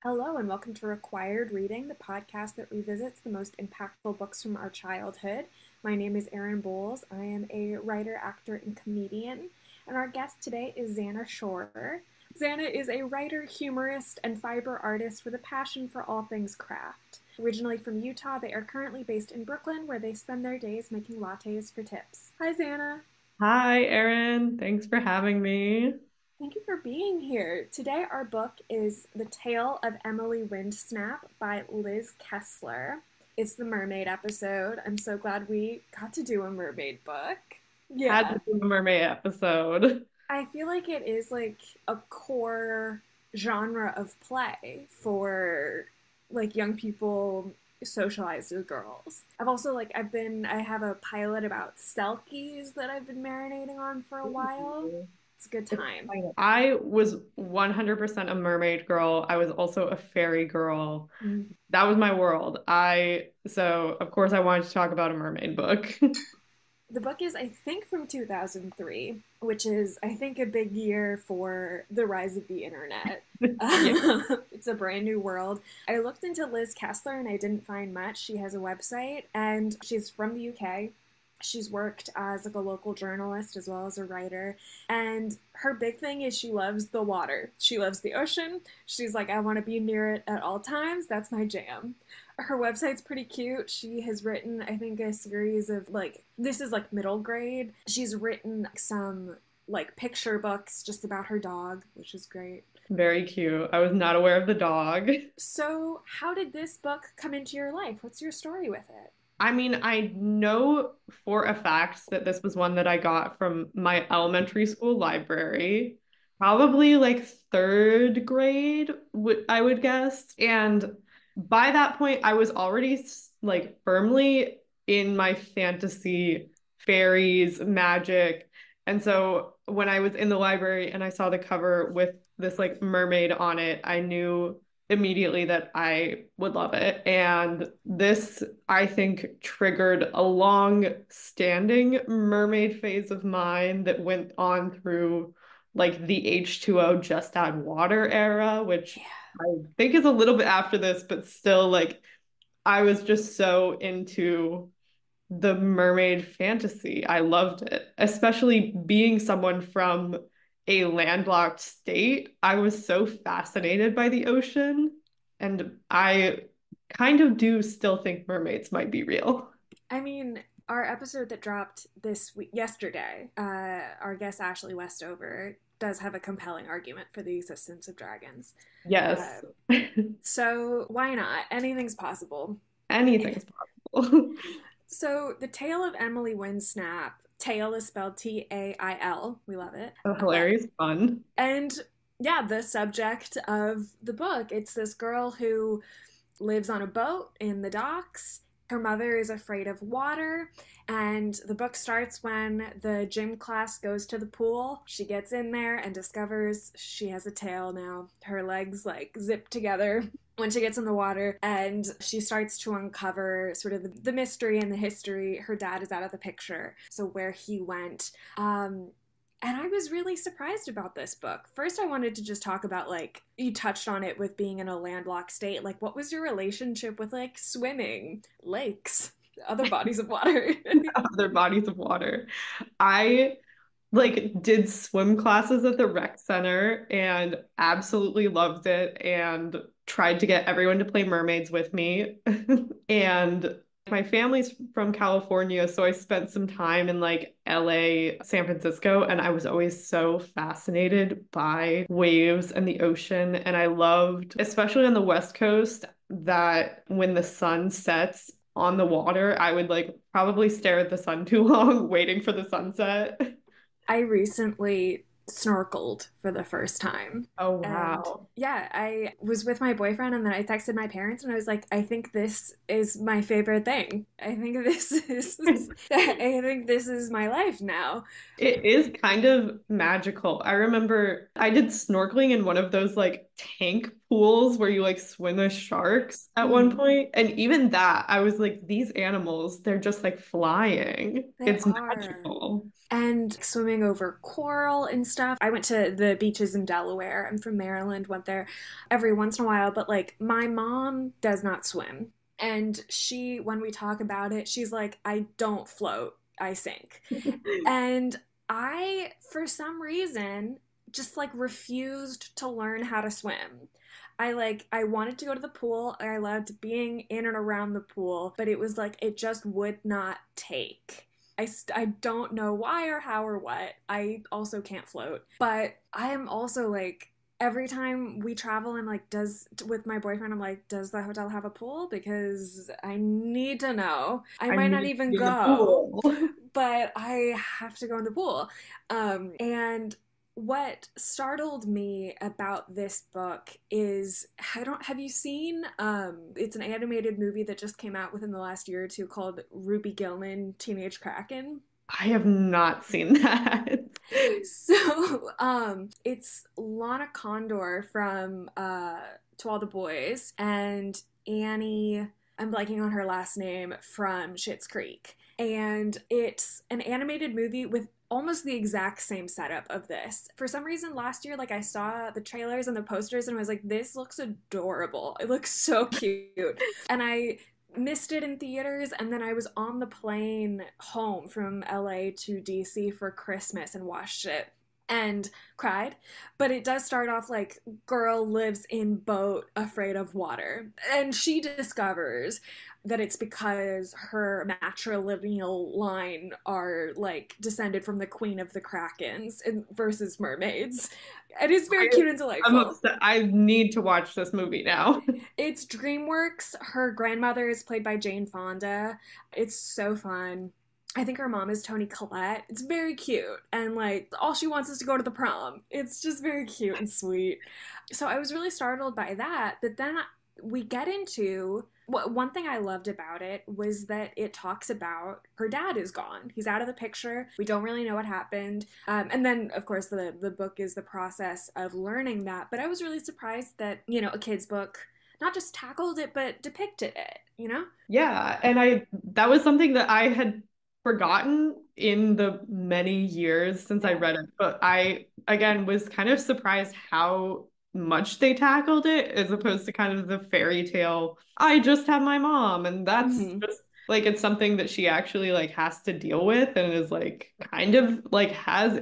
Hello, and welcome to Required Reading, the podcast that revisits the most impactful books from our childhood. My name is Erin Bowles. I am a writer, actor, and comedian, and our guest today is Zannah Schorer. Zannah is a writer, humorist, and fiber artist with a passion for all things craft. Originally from Utah, they are currently based in Brooklyn, where they spend their days making lattes for tips. Hi, Zannah. Hi, Erin. Thanks for having me. Thank you for being here. Today, our book is The Tale of Emily Windsnap by Liz Kessler. It's the mermaid episode. I'm so glad we got to do a mermaid book. Had Yeah. to do a mermaid episode. I feel like it is like a core genre of play for like young people socialized as girls. I have a pilot about selkies that I've been marinating on for a while. It's a good time. I was 100% a mermaid girl. I was also a fairy girl. Mm. That was my world. So of course I wanted to talk about a mermaid book. The book is, I think, from 2003, which is, I think, a big year for the rise of the internet. Yeah. It's a brand new world. I looked into Liz Kessler and I didn't find much. She has a website and she's from the UK. She's worked as like a local journalist as well as a writer. And her big thing is she loves the water. She loves the ocean. She's like, I want to be near it at all times. That's my jam. Her website's pretty cute. She has written, I think, a series of like, this is like middle grade. She's written some like picture books just about her dog, which is great. Very cute. I was not aware of the dog. So, how did this book come into your life? What's your story with it? I mean, I know for a fact that this was one that I got from my elementary school library, probably like third grade, I would guess. And by that point, I was already like firmly in my fantasy, fairies, magic. And so when I was in the library and I saw the cover with this like mermaid on it, I knew immediately that I would love it. And this, I think, triggered a long-standing mermaid phase of mine that went on through like the H2O just add water era, which Yeah. I think is a little bit after this, but still like I was just so into the mermaid fantasy. I loved it, especially being someone from a landlocked state. I was so fascinated by the ocean, and I kind of do still think mermaids might be real. I mean, our episode that dropped this week, yesterday, our guest Ashley Westover does have a compelling argument for the existence of dragons. Uh, Yes, so why not? Anything's possible. anything's possible. So the tale of Emily Windsnap. Tale is spelled Tail. We love it. A Uh, hilarious fun. and yeah, the subject of the book. It's this girl who lives on a boat in the docks. Her mother is afraid of water, and the book starts when the gym class goes to the pool. She gets in there and discovers she has a tail now. Her legs like zip together when she gets in the water, and she starts to uncover sort of the mystery and the history. Her dad is out of the picture, so where he went. And I was really surprised about this book. First, I wanted to just talk about, like, you touched on it with being in a landlocked state. Like, what was your relationship with, like, swimming, lakes, other bodies of water? Other bodies of water. I like did swim classes at the rec center and absolutely loved it and tried to get everyone to play mermaids with me. And my family's from California, so I spent some time in like LA, San Francisco, and I was always so fascinated by waves and the ocean. And I loved, especially on the West Coast, that when the sun sets on the water, I would like probably stare at the sun too long, waiting for the sunset. I recently snorkeled for the first time. Oh, And wow. yeah, I was with my boyfriend and then I texted my parents and I was like, I think this is my favorite thing. I think this is I think this is my life now. It is kind of magical. I remember I did snorkeling in one of those like tank pools where you like swim with sharks at one Mhm. point. And even that, I was like, these animals, they're just like flying. They It's are. magical. And swimming over coral and stuff. I went to the beaches in Delaware. I'm from Maryland, went there every once in a while, but like my mom does not swim. And she, when we talk about it, she's like, I don't float, I sink. And I, for some reason, just like refused to learn how to swim. I wanted to go to the pool. I loved being in and around the pool, but it was like it just would not take. I don't know why or how or what. I also can't float. But I am also like every time we travel, I'm like, does with my boyfriend, I'm like, does the hotel have a pool? Because I need to know. I I might not need to even be in the go, pool. but I have to go in the pool. And what startled me about this book is I don't have you seen it's an animated movie that just came out within the last year or two called Ruby Gillman Teenage Kraken. I have not seen that. So it's Lana Condor from To All the Boys and Annie, I'm blanking on her last name, from Schitt's Creek. And it's an animated movie with almost the exact same setup of this. For some reason last year, like I saw the trailers and the posters and I was like, this looks adorable. It looks so cute. And I missed it in theaters, and then I was on the plane home from LA to DC for Christmas and watched it and cried. But it does start off like girl lives in boat afraid of water, and she discovers that it's because her matrilineal line are like descended from the queen of the krakens versus mermaids. It is very cute and I'm delightful. upset. I need to watch this movie now. It's DreamWorks. Her grandmother is played by Jane Fonda. It's so fun. I think her mom is Toni Collette. It's very cute. And like all she wants is to go to the prom. It's just very cute and sweet. So I was really startled by that. But then we get into one thing I loved about it was that it talks about her dad is gone. He's out of the picture. We don't really know what happened. And then, of course, the book is the process of learning that. But I was really surprised that, you know, a kid's book not just tackled it, but depicted it, you know? Yeah, and I that was something that I had forgotten in the many years since I Yeah. read it, but I again was kind of surprised how much they tackled it as opposed to kind of the fairy tale. I just have my mom, and that's Mm-hmm. just like it's something that she actually like has to deal with and is like kind of like has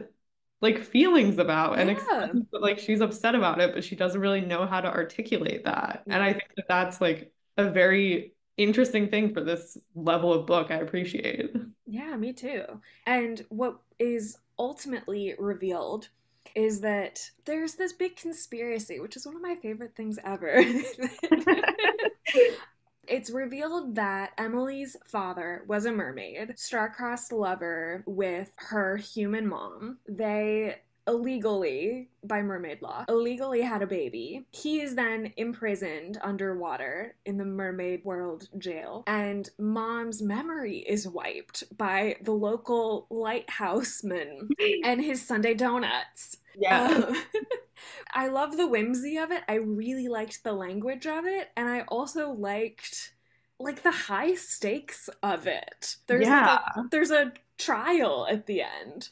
like feelings about and Yeah. expresses that like she's upset about it, but she doesn't really know how to articulate that. And I Yeah. think that that's like a very interesting thing for this level of book. I appreciate. Yeah, me too. And what is ultimately revealed is that there's this big conspiracy, which is one of my favorite things ever. It's revealed that Emily's father was a mermaid, star-crossed lover with her human mom. They illegally, by mermaid law, illegally had a baby. He is then imprisoned underwater in the mermaid world jail, and mom's memory is wiped by the local lighthouseman and his Sunday donuts. Yeah. Um, I love the whimsy of it. I really liked the language of it, and I also liked like the high stakes of it. Yeah. There's a trial at the end.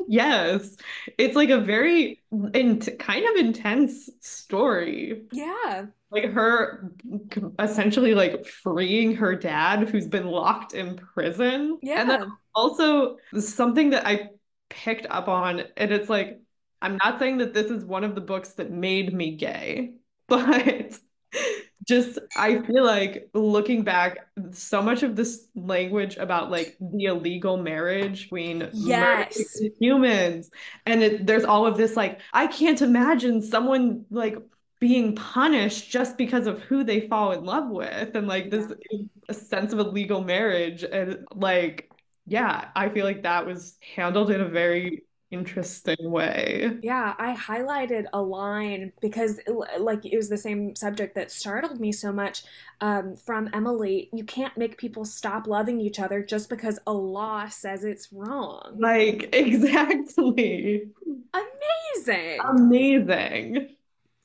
Yes. It's like a very kind of intense story. Yeah. Like her essentially like freeing her dad who's been locked in prison. And then Yeah. also something that I picked up on, and it's like, I'm not saying that this is one of the books that made me gay, but just I feel like looking back, so much of this language about like the illegal marriage between mermaids Yes. and humans, and there's all of this like I can't imagine someone like being punished just because of who they fall in love with, and like this Yeah. a sense of illegal marriage, and like yeah, I feel like that was handled in a very interesting way. Yeah, I highlighted a line because like it was the same subject that startled me so much from Emily. You can't make people stop loving each other just because a law says it's wrong. Like exactly. Amazing. Amazing.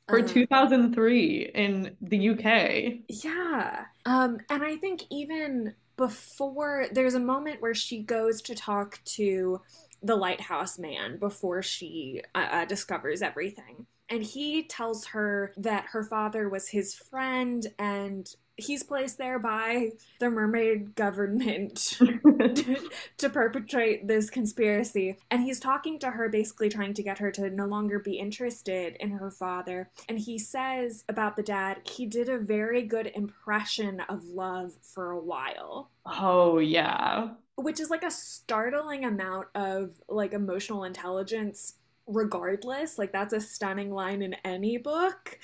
For Um, 2003 in the UK. yeah. And I think even before, there's a moment where she goes to talk to the lighthouse man before she discovers everything. And he tells her that her father was his friend and he's placed there by the mermaid government to perpetrate this conspiracy. And he's talking to her, basically trying to get her to no longer be interested in her father. And he says about the dad, he did a very good impression of love for a while. Oh, yeah. Which is like a startling amount of like emotional intelligence regardless. Like that's a stunning line in any book.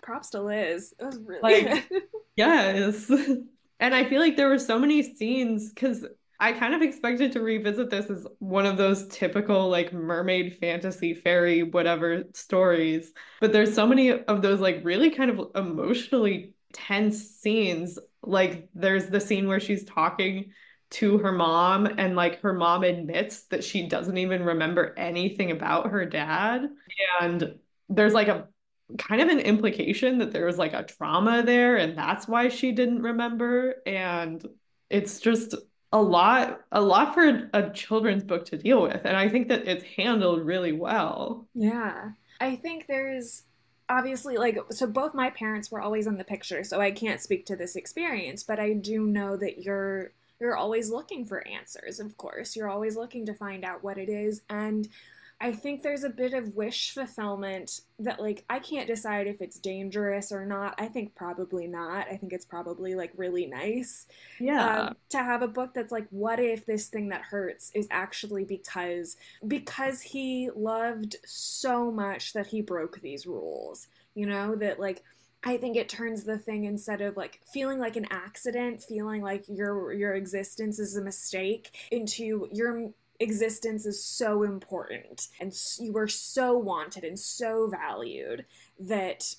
Props to Liz. It was really Like, good. yes. And I feel like there were so many scenes because I kind of expected to revisit this as one of those typical like mermaid fantasy fairy whatever stories. But there's so many of those like really kind of emotionally tense scenes. Like there's the scene where she's talking to her mom and like her mom admits that she doesn't even remember anything about her dad. And there's like a kind of an implication that there was like a trauma there and that's why she didn't remember. And it's just a lot for a children's book to deal with. And I think that it's handled really well. Yeah. I think there's obviously like so both my parents were always in the picture, so I can't speak to this experience, but I do know that you're always looking for answers, of course. You're always looking to find out what it is. And I think there's a bit of wish fulfillment that, like, I can't decide if it's dangerous or not. I think probably not. I think it's probably, like, really nice Yeah. to have a book that's like, what if this thing that hurts is actually because he loved so much that he broke these rules, you know, that, like, I think it turns the thing instead of like feeling like an accident, feeling like your existence is a mistake, into your existence is so important and you are so wanted and so valued that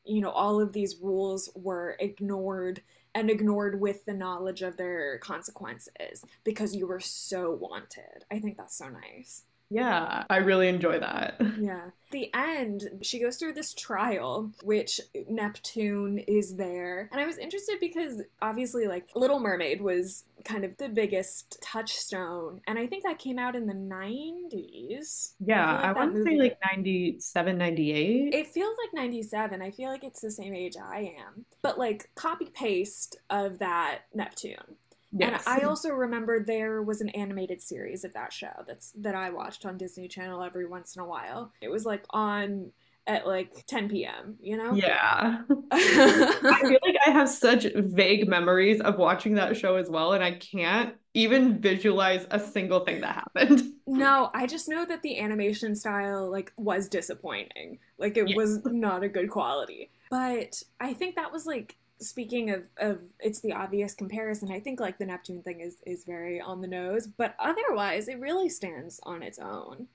you know all of these rules were ignored and ignored with the knowledge of their consequences because you were so wanted. I think that's so nice. Yeah. I really enjoy that. Yeah. The end, she goes through this trial, which Neptune is there. And I was interested because obviously, like, Little Mermaid was kind of the biggest touchstone. And I think that came out in the 90s. I Yeah. feel I like that want to say movie. like 97, 98. It feels like 97. I feel like it's the same age I am. But, like, copy paste of that Neptune. And Yes. I also remember there was an animated series of that show that I watched on Disney Channel every once in a while. It was like on at like 10 p.m., you know? Yeah. I feel like I have such vague memories of watching that show as well, and I can't even visualize a single thing that happened. No, I just know that the animation style like was disappointing. Like it Yeah. was not a good quality. But I think that was like speaking of it's the obvious comparison. I think like the Neptune thing is very on the nose, but otherwise it really stands on its own.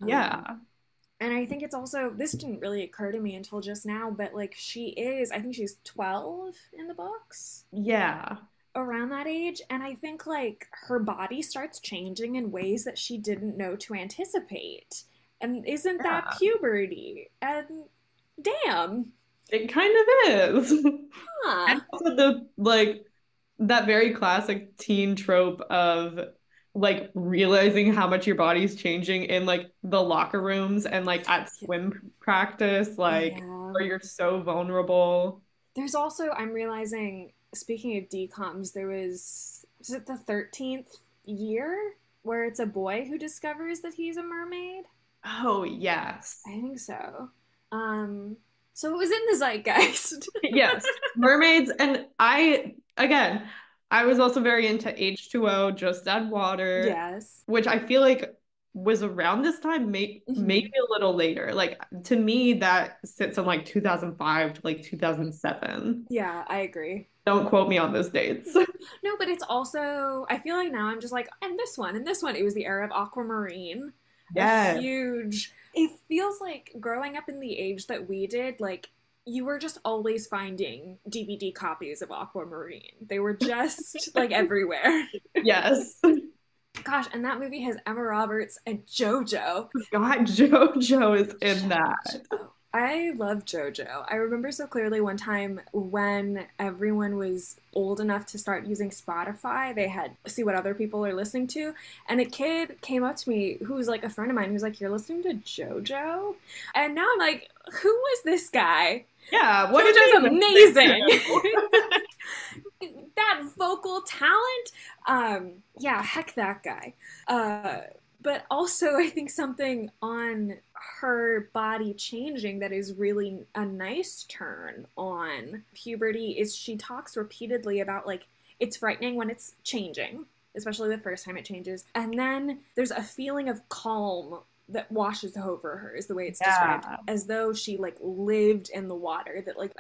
Um, Yeah. And I think it's also, this didn't really occur to me until just now, but like I think she's 12 in the books, Yeah. around that age. And I think like her body starts changing in ways that she didn't know to anticipate. And isn't that Yeah. puberty? And damn, It kind of is. And huh? also the like that very classic teen trope of like realizing how much your body's changing in like the locker rooms and like at swim practice, like Yeah. where you're so vulnerable. There's also, I'm realizing, speaking of decoms, is it the 13th year where it's a boy who discovers that he's a mermaid? Oh, yes. I think so. Um, so it was in the zeitgeist. Yes. Mermaids. And again, I was also very into H2O, Just Add Water, Yes. which I feel like was around this time, maybe Mhm. a little later. Like to me, that sits in like 2005 to like 2007. Yeah, I agree. Don't quote me on those dates. No, but it's also, I feel like now I'm just like, and this one. It was the era of Aquamarine. A Yes. huge, it feels like growing up in the age that we did, like, you were just always finding DVD copies of Aquamarine. They were just like everywhere. Yes. Gosh, and that movie has Emma Roberts and JoJo. God, JoJo is in that. JoJo. I love JoJo. I remember so clearly one time when everyone was old enough to start using Spotify, they had see what other people are listening to, and a kid came up to me who was like a friend of mine who's like, "You're listening to JoJo?" And now I'm like, "Who was this guy?" Yeah, what did JoJo's they even amazing. do? That vocal talent. Yeah, heck that guy. But also I think something on her body changing that is really a nice turn on puberty is she talks repeatedly about like it's frightening when it's changing, especially the first time it changes. And then there's a feeling of calm that washes over her is the way it's described, Yeah. as though she like lived in the water. That like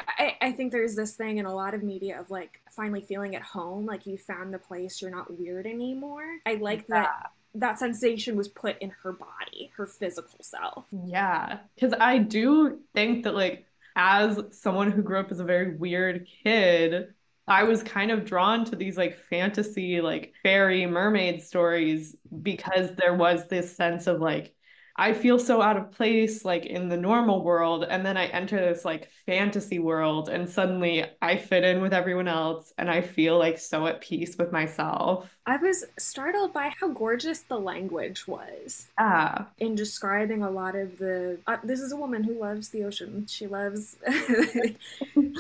I think there's this thing in a lot of media of like finally feeling at home, like you found the place, you're not weird anymore. I like that Yeah. that sensation was put in her body, her physical self. Yeah, because I do think that, like, as someone who grew up as a very weird kid, I was kind of drawn to these like fantasy, like fairy mermaid stories because there was this sense of like, I feel so out of place, like in the normal world, and then I enter this like fantasy world, and suddenly I fit in with everyone else, and I feel like so at peace with myself. I was startled by how gorgeous the language was Yeah, in describing a lot of the this is a woman who loves the ocean. She loves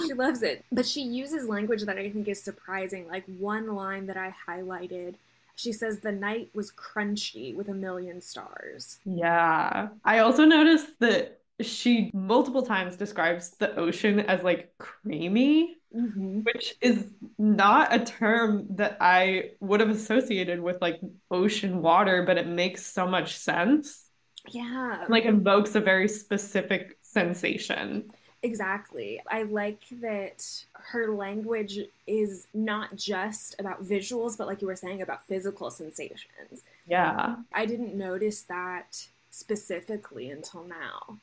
she loves it, but she uses language that I think is surprising. Like one line that I highlighted, she says the night was crunchy with a million stars. yeah. I also noticed that she multiple times describes the ocean as like creamy, Mm-hmm. which is not a term that I would have associated with like ocean water, but it makes so much sense. Yeah, Like invokes a very specific sensation. exactly. I like that her language is not just about visuals, but like you were saying, about physical sensations. Yeah. I didn't notice that specifically until now.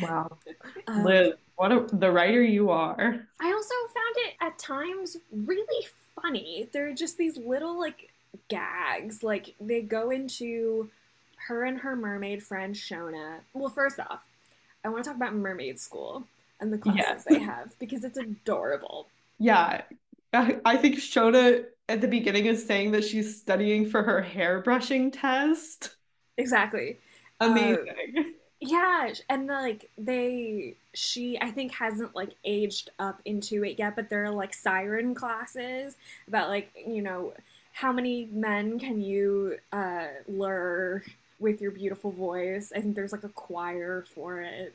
Wow. Um, Liz, the writer you are. I also found it at times really funny. There are just these little like gags. Like they go into her and her mermaid friend Shona. Well, first off, I want to talk about mermaid school and the classes Yes. they have because it's adorable. Yeah. I think Shona at the beginning is saying that she's studying for her hairbrushing test. Exactly. Uh, Amazing. yeah, and like she I think hasn't like aged up into it yet, but there are like siren classes about like how many men can you lure with your beautiful voice. I think there's like a choir for it.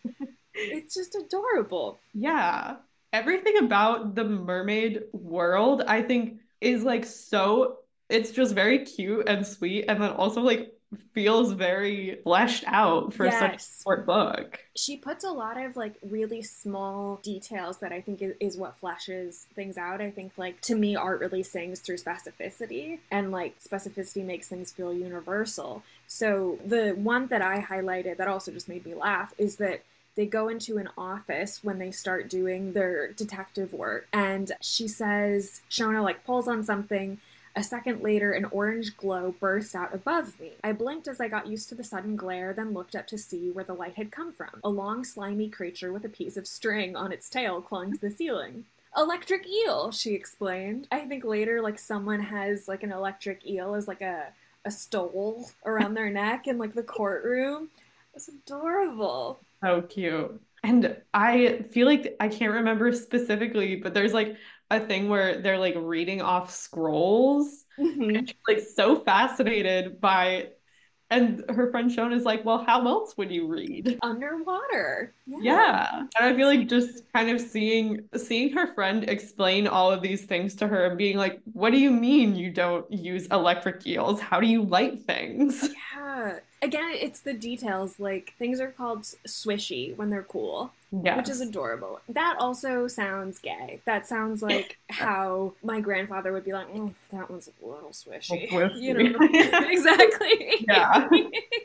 It's just adorable. Yeah. Everything about the mermaid world, I think, is like so, it's just very cute and sweet, and then also like feels very fleshed out for such a Yes. short book. She puts a lot of like really small details that I think is what fleshes things out. I think like to me art really sings through specificity, and like specificity makes things feel universal. So the one that I highlighted that also just made me laugh is that they go into an office when they start doing their detective work, and she says Shona like pulls on something. A second later, an orange glow burst out above me. I blinked as I got used to the sudden glare, then looked up to see where the light had come from. A long, slimy creature with a piece of string on its tail clung to the ceiling. Electric eel, she explained. I think later, like, someone has, like, an electric eel as, like, a stole around their neck in, like, the courtroom. It's adorable. So cute. And I feel like I can't remember specifically, but there's like a thing where they're like reading off scrolls. Mm-hmm. And she's like so fascinated by, and her friend Shona is like, well, how else would you read? Underwater. Yeah. Yeah. And I feel like just kind of seeing her friend explain all of these things to her and being like, what do you mean you don't use electric eels? How do you light things? Yeah. Again, it's the details. Like, things are called swishy when they're cool, which is Yes. adorable. That also sounds gay. That sounds like how my grandfather would be like, that one's a little swishy. You know? Exactly. Yeah.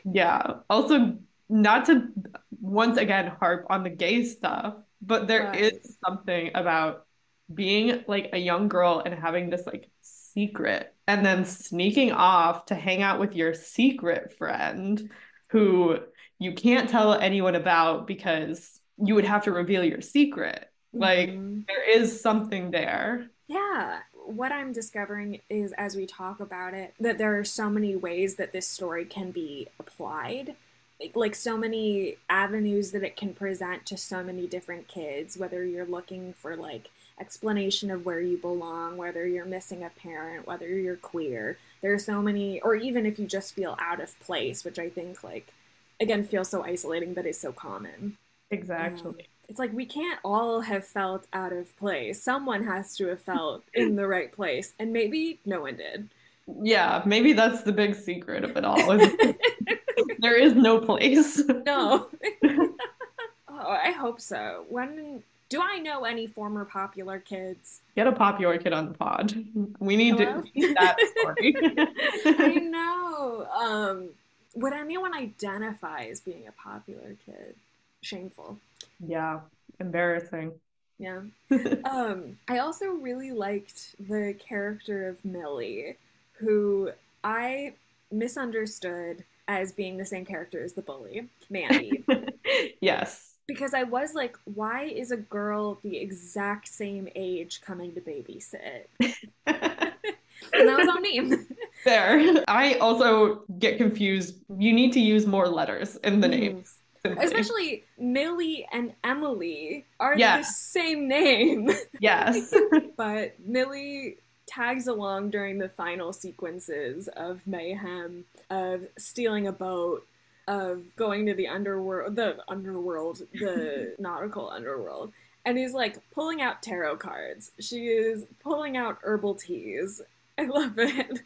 Yeah. Also, not to once again harp on the gay stuff, but there is Right. something about being like a young girl and having this like secret and then sneaking off to hang out with your secret friend who you can't tell anyone about because you would have to reveal your secret. Like Hmm. there is something there. Yeah. What I'm discovering is, as we talk about it, that there are so many ways that this story can be applied. Like so many avenues that it can present to so many different kids, whether you're looking for like explanation of where you belong, whether you're missing a parent, whether you're queer. There are so many, or even if you just feel out of place, which I think, like, again, feels so isolating, but is so common. Exactly. It's like we can't all have felt out of place. Someone has to have felt in the right place, and maybe no one did. Yeah, maybe that's the big secret of it all. Is there is no place. No. Oh, I hope so. When do I know any former popular kids? Get a popular kid on the pod. Hello? We need that story. I know. Would anyone identify as being a popular kid? Shameful. Yeah, embarrassing. Yeah. I also really liked the character of Millie, who I misunderstood as being the same character as the bully, Mandy. Yes. Because I was like, why is a girl the exact same age coming to babysit? And that was on me. There. I also get confused. You need to use more letters in the Hmm. names, simply. Especially Millie and Emily are the Yeah. same name. Yes. But Millie tags along during the final sequences of mayhem, of stealing a boat, of going to the nautical underworld. And he's like pulling out tarot cards. She is pulling out herbal teas. I love it.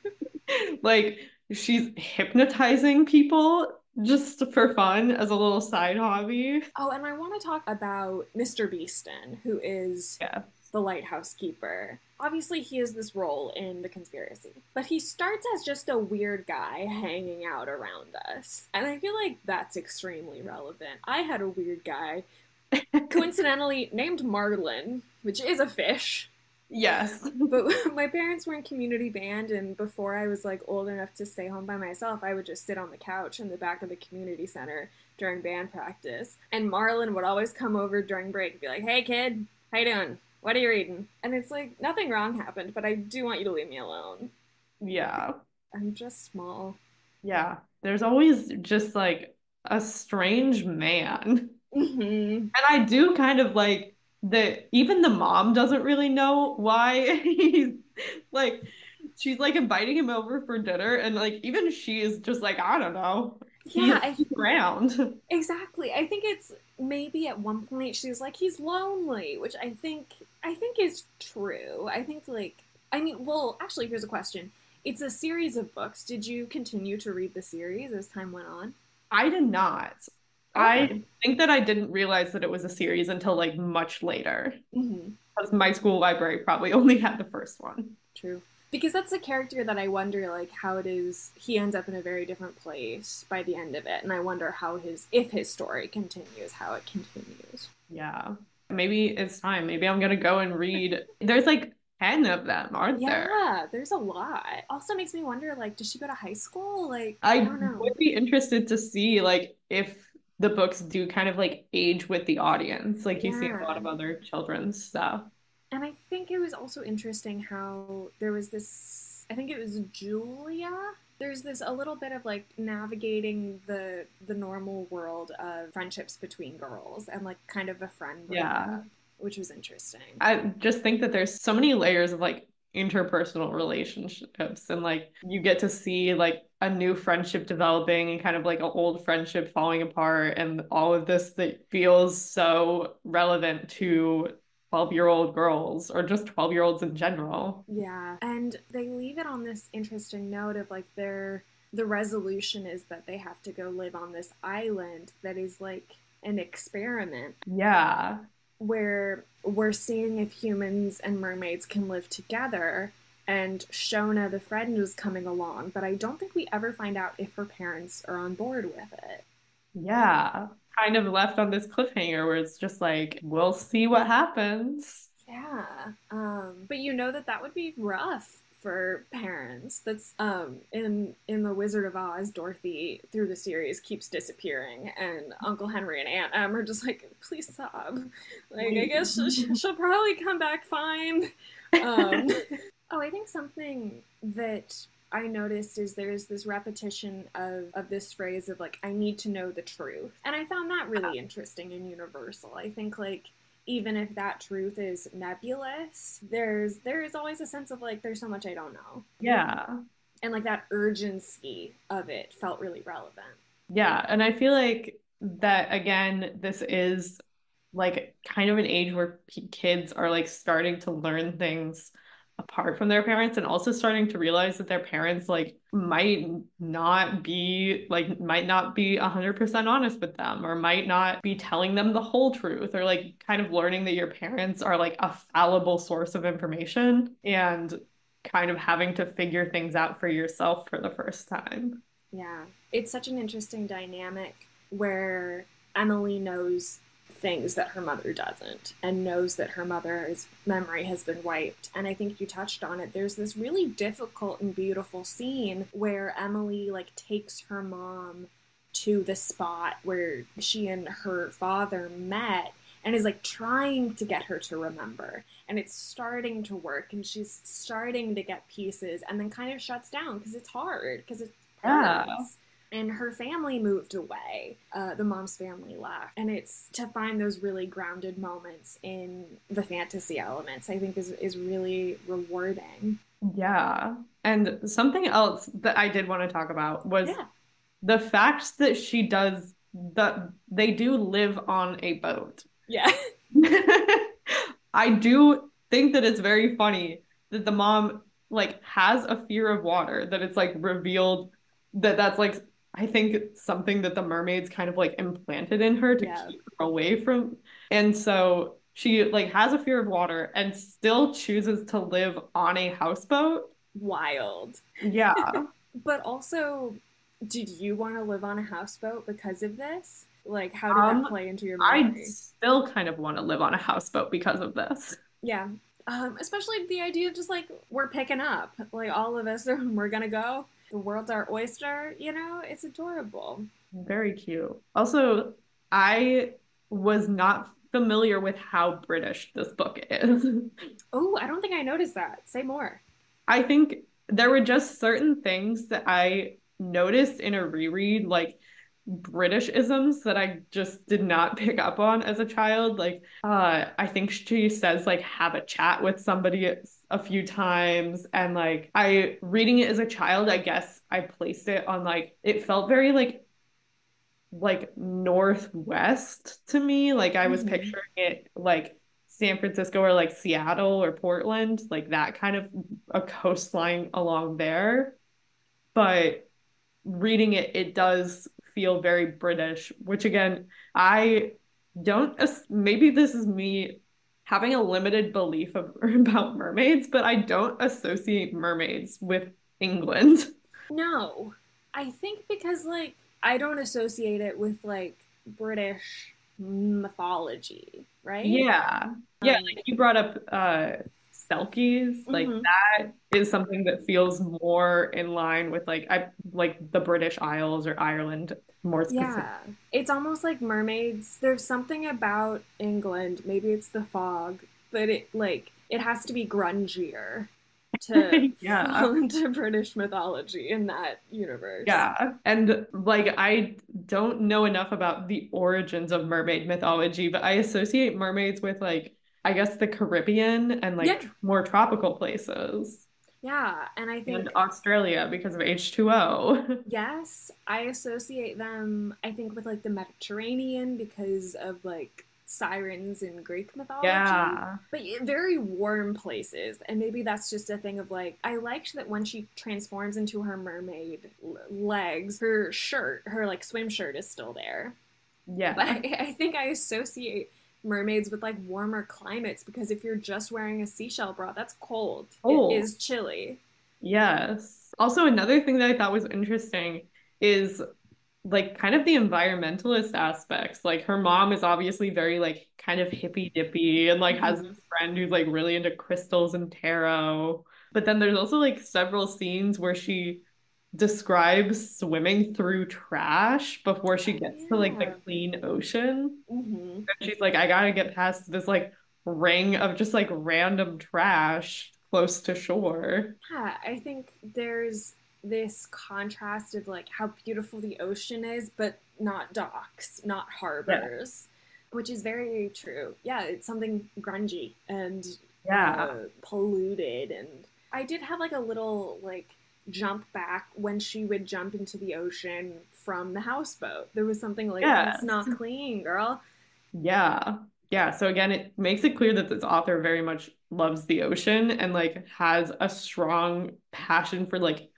Like she's hypnotizing people just for fun as a little side hobby. Oh, and I want to talk about Mr. Beeston, who is Yeah. the lighthouse keeper. Obviously, he has this role in the conspiracy, but he starts as just a weird guy hanging out around us. And I feel like that's extremely relevant. I had a weird guy, coincidentally named Marlin, which is a fish. Yes. But my parents were in community band, and before I was like old enough to stay home by myself, I would just sit on the couch in the back of the community center during band practice. And Marlon would always come over during break and be like, "Hey kid, how you doing? What are you reading?" And it's like nothing wrong happened, but I do want you to leave me alone. Yeah. I'm just small. Yeah. There's always just like a strange man. Mm-hmm. And I do kind of like that even the mom doesn't really know why he's like she's like inviting him over for dinner and like even she is just like, I don't know. Yeah, He's around. exactly. I think it's maybe at one point she's like he's lonely, which I think is true. I think like I mean, well, actually here's a question. It's a series of books. Did you continue to read the series as time went on? I did not. Okay. I think that I didn't realize that it was a series until like much later. Mm-hmm. Because my school library probably only had the first one. True. Because that's a character that I wonder like how it is he ends up in a very different place by the end of it. And I wonder how his if his story continues, how it continues. Yeah. Maybe it's time. Maybe I'm gonna go and read. There's like 10 of them, aren't there? Yeah, there's a lot. Also makes me wonder like does she go to high school? Like, I I don't know. would be interested to see like if the books do kind of like age with the audience. Like you see a lot Yeah. of other children's stuff. And I think it was also interesting how there was this I think it was Julia. There's this a little bit of like navigating the normal world of friendships between girls and like kind of a friend Yeah. breakup, which was interesting. I just think that there's so many layers of like interpersonal relationships and like you get to see like a new friendship developing and kind of like an old friendship falling apart and all of this that feels so relevant to 12-year-old girls or just 12-year-olds in general. Yeah. And they leave it on this interesting note of like the resolution is that they have to go live on this island that is like an experiment Yeah. where we're seeing if humans and mermaids can live together. And Shona, the friend, is coming along, but I don't think we ever find out if her parents are on board with it. Yeah. Kind of left on this cliffhanger where it's just like, we'll see what happens. Yeah. But you know that that would be rough for parents. That's in the Wizard of Oz, Dorothy through the series keeps disappearing, and Uncle Henry and Aunt Em are just like, please stop. Like, I guess she'll probably come back fine. Um, oh, I think something that I noticed is there's this repetition of this phrase of like, I need to know the truth. And I found that really interesting and universal. I think like even if that truth is nebulous, there is always a sense of like there's so much I don't know. Yeah. And like that urgency of it felt really relevant. Yeah. And I feel like that again, this is like kind of an age where kids are like starting to learn things apart from their parents and also starting to realize that their parents like might not be 100% honest with them or might not be telling them the whole truth or like kind of learning that your parents are like a fallible source of information and kind of having to figure things out for yourself for the first time. Yeah. It's such an interesting dynamic where Emily knows things that her mother doesn't and knows that her mother's memory has been wiped. And I think you touched on it. There's this really difficult and beautiful scene where Emily like takes her mom to the spot where she and her father met and is like trying to get her to remember. And it's starting to work and she's starting to get pieces and then kind of shuts down because it's hard, because it's parents. And her family moved away. The mom's family left. And it's to find those really grounded moments in the fantasy elements, I think is really rewarding. Yeah. And something else that I did want to talk about was Yeah. the fact that that they do live on a boat. Yeah. I do think that it's very funny that the mom like has a fear of water, that it's like revealed that that's like I think something that the mermaids kind of like implanted in her to Yeah. keep her away from. And so she like has a fear of water and still chooses to live on a houseboat. Wild. Yeah. But also, did you want to live on a houseboat because of this? Like, how did that Um, play into your I memory? still kind of want to live on a houseboat because of this. Yeah. Especially the idea of just like, we're picking up. Like, all of us, we're gonna go. The world's our oyster, you know? It's adorable. Very cute. Also, I was not familiar with how British this book is. Oh, I don't think I noticed that. Say more. I think there were just certain things that I noticed in a reread, like Britishisms that I just did not pick up on as a child. Like, I think she says like have a chat with somebody a few times, and like I reading it as a child, I guess I placed it on like it felt very like northwest to me. Like I was Mm-hmm. picturing it like San Francisco or like Seattle or Portland, like that kind of a coastline along there. But reading it, it does feel very British, which again, I don't, maybe this is me having a limited belief about mermaids, but I don't associate mermaids with England. No, I think because like I don't associate it with like British mythology, right? Yeah. Yeah, Um, like you brought up Selkies, like mhm. that is something that feels more in line with like the British Isles or Ireland more specific. Yeah, it's almost like mermaids. There's something about England. Maybe it's the fog, but it like it has to be grungier to Yeah. fall into British mythology in that universe. Yeah. And like I don't know enough about the origins of mermaid mythology, but I associate mermaids with like I guess the Caribbean and Yeah, like more tropical places yeah, and I and think Australia because of H2O. yes, I associate them. I think with like the Mediterranean because of like sirens in Greek mythology, Yeah. but very warm places. And maybe that's just a thing of like, I liked that when she transforms into her mermaid legs, her shirt, her like swim shirt is still there. But Yeah. I think I associate mermaids with like warmer climates because if you're just wearing a seashell bra, that's cold. It Oh, is chilly. yes. Also, another thing that I thought was interesting is like kind of the environmentalist aspects. Like her mom is obviously very like kind of hippy dippy and like has Mhm. this friend who's like really into crystals and tarot. But then there's also like several scenes where she describes swimming through trash before she Oh gets to like the yeah. clean ocean. Hmm. And she's like, I gotta get past this like ring of just like random trash close to shore. Yeah, I think there's this contrast of like how beautiful the ocean is, but not docks, not Yeah. harbors, which is very true. Yeah, it's something grungy and Yeah. polluted. And I did have like a little like jump back when she would jump into the ocean from the houseboat. There was something like, that's Yes. not clean, girl. Yeah. Yeah. So again, it makes it clear that this author very much loves the ocean and like has a strong passion for like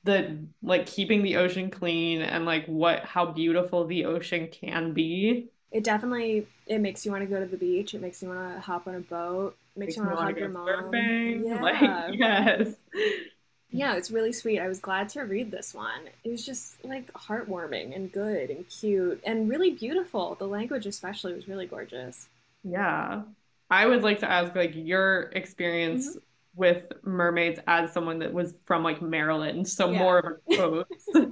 the like keeping the ocean clean and like what how beautiful the ocean can be. It definitely it makes you want to go to the beach. It makes you want to hop on a boat. It makes you Makes me want to want to hug go your mom. surfing. Like, Yeah. yes. Yeah, it's really sweet. I was glad to read this one. It was just like heartwarming and good and cute and really beautiful. The language especially was really gorgeous. Yeah. I would like to ask like your Hmm. experience with mermaids as someone that was from like Maryland, so Yeah. more of a coast.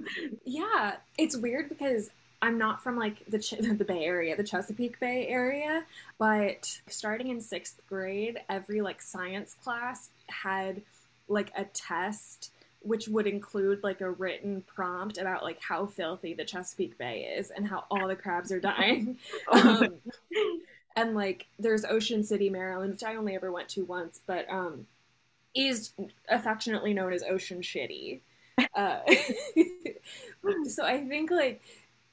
Yeah, it's weird because I'm not from like the Bay Area, the Chesapeake Bay area, but starting in 6th grade, every like science class had like a test which would include like a written prompt about like how filthy the Chesapeake Bay is and how all the crabs are dying. Oh, Um, and like there's Ocean City, Maryland, which I only ever went to once, but is affectionately known as Ocean Shitty. Uh, so I think like